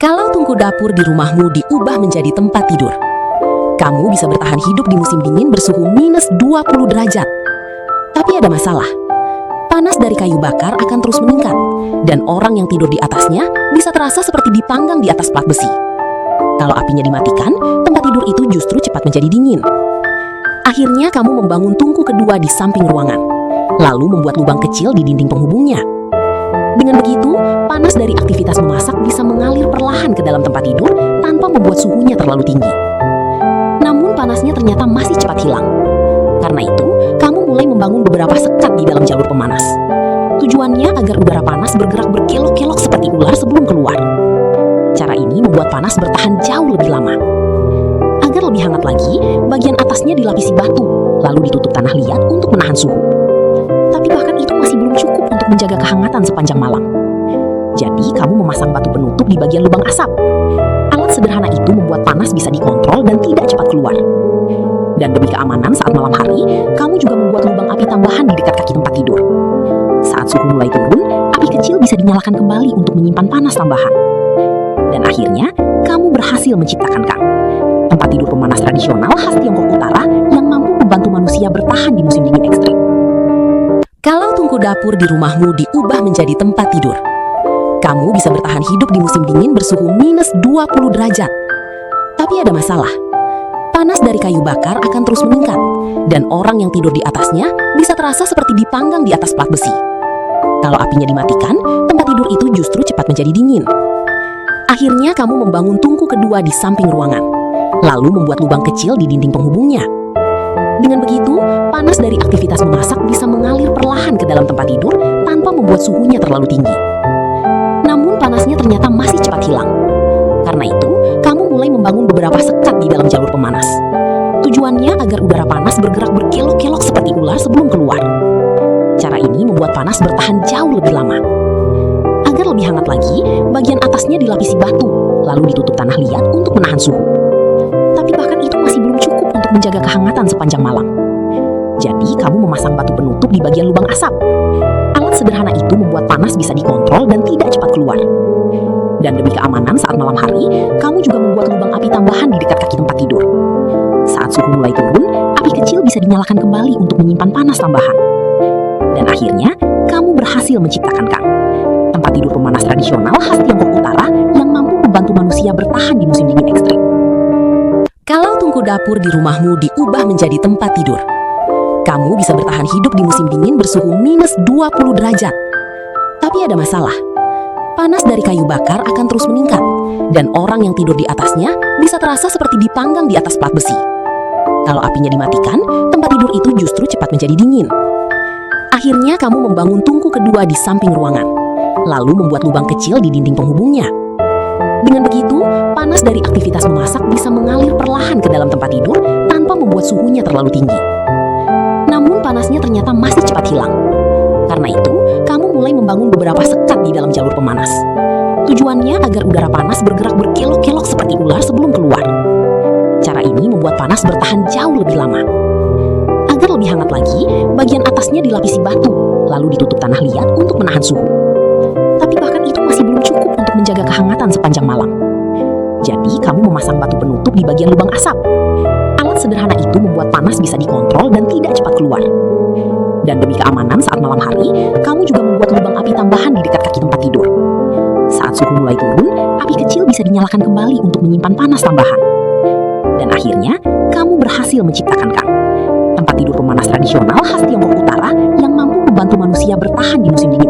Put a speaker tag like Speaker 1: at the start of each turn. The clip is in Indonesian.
Speaker 1: Kalau tungku dapur di rumahmu diubah menjadi tempat tidur, kamu bisa bertahan hidup di musim dingin bersuhu minus 20 derajat. Tapi ada masalah. Panas dari kayu bakar akan terus meningkat, dan orang yang tidur di atasnya bisa terasa seperti dipanggang di atas plat besi. Kalau apinya dimatikan, tempat tidur itu justru cepat menjadi dingin. Akhirnya kamu membangun tungku kedua di samping ruangan, lalu membuat lubang kecil di dinding penghubungnya. Dengan begitu, panas dari aktivitas memasak bisa mengalir perlahan ke dalam tempat tidur tanpa membuat suhunya terlalu tinggi. Namun panasnya ternyata masih cepat hilang. Karena itu, kamu mulai membangun beberapa sekat di dalam jalur pemanas. Tujuannya agar udara panas bergerak berkelok-kelok seperti ular sebelum keluar. Cara ini membuat panas bertahan jauh lebih lama. Agar lebih hangat lagi, bagian atasnya dilapisi batu, lalu ditutup tanah liat untuk menahan suhu. Tapi bahkan itu masih belum cukup untuk menjaga kehangatan sepanjang malam. Jadi kamu memasang batu penutup di bagian lubang asap. Alat sederhana itu membuat panas bisa dikontrol dan tidak cepat keluar. Dan demi keamanan saat malam hari, kamu juga membuat lubang api tambahan di dekat kaki tempat tidur. Saat suhu mulai turun, api kecil bisa dinyalakan kembali untuk menyimpan panas tambahan. Dan akhirnya, kamu berhasil menciptakan tempat tidur pemanas tradisional khas Tiongkok Utara yang mampu membantu manusia bertahan di musim dingin ekstrim. Kalau tungku dapur di rumahmu diubah menjadi tempat tidur, kamu bisa bertahan hidup di musim dingin bersuhu minus 20 derajat. Tapi ada masalah. Panas dari kayu bakar akan terus meningkat, dan orang yang tidur di atasnya bisa terasa seperti dipanggang di atas plat besi. Kalau apinya dimatikan, tempat tidur itu justru cepat menjadi dingin. Akhirnya kamu membangun tungku kedua di samping ruangan, lalu membuat lubang kecil di dinding penghubungnya. Dengan begitu, panas dari aktivitas memasak bisa mengalir perlahan ke dalam tempat tidur tanpa membuat suhunya terlalu tinggi. Namun panasnya ternyata masih cepat hilang. Karena itu, kamu mulai membangun beberapa sekat di dalam jalur pemanas. Tujuannya agar udara panas bergerak berkelok-kelok seperti ular sebelum keluar. Cara ini membuat panas bertahan jauh lebih lama. Agar lebih hangat lagi, bagian atasnya dilapisi batu, lalu ditutup tanah liat untuk menahan suhu. Tapi bahkan itu masih belum cukup untuk menjaga kehangatan sepanjang malam. Jadi kamu memasang batu penutup di bagian lubang asap. Alat sederhana itu membuat panas bisa dikontrol dan tidak cepat keluar. Dan demi keamanan saat malam hari, kamu juga membuat lubang api tambahan di dekat kaki tempat tidur. Saat suhu mulai turun, api kecil bisa dinyalakan kembali untuk menyimpan panas tambahan. Dan akhirnya, kamu berhasil menciptakan tempat tidur pemanas tradisional khas Tiongkok Utara yang mampu membantu manusia bertahan di musim dingin ekstrim. Kalau tungku dapur di rumahmu diubah menjadi tempat tidur, kamu bisa bertahan hidup di musim dingin bersuhu minus 20 derajat. Tapi ada masalah. Panas dari kayu bakar akan terus meningkat, dan orang yang tidur di atasnya bisa terasa seperti dipanggang di atas plat besi. Kalau apinya dimatikan, tempat tidur itu justru cepat menjadi dingin. Akhirnya kamu membangun tungku kedua di samping ruangan, lalu membuat lubang kecil di dinding penghubungnya. Dengan begitu, panas dari aktivitas memasak bisa mengalir perlahan ke dalam tempat tidur tanpa membuat suhunya terlalu tinggi. Namun panasnya ternyata masih cepat hilang. Karena itu, kamu mulai membangun beberapa sekat di dalam jalur pemanas. Tujuannya agar udara panas bergerak berkelok-kelok seperti ular sebelum keluar. Cara ini membuat panas bertahan jauh lebih lama. Agar lebih hangat lagi, bagian atasnya dilapisi batu, lalu ditutup tanah liat untuk menahan suhu. Tapi bahkan itu masih belum cukup untuk menjaga kehangatan sepanjang malam. Jadi kamu memasang batu penutup di bagian lubang asap. Alat sederhana itu membuat panas bisa dikontrol dan tidak cepat keluar. Dan demi keamanan saat malam hari, kamu juga membuat lubang api tambahan di dekat kaki tempat tidur. Saat suhu mulai turun, api kecil bisa dinyalakan kembali untuk menyimpan panas tambahan. Dan akhirnya, kamu berhasil menciptakan tempat tidur pemanas tradisional khas Tiongkok Utara yang mampu membantu manusia bertahan di musim dingin.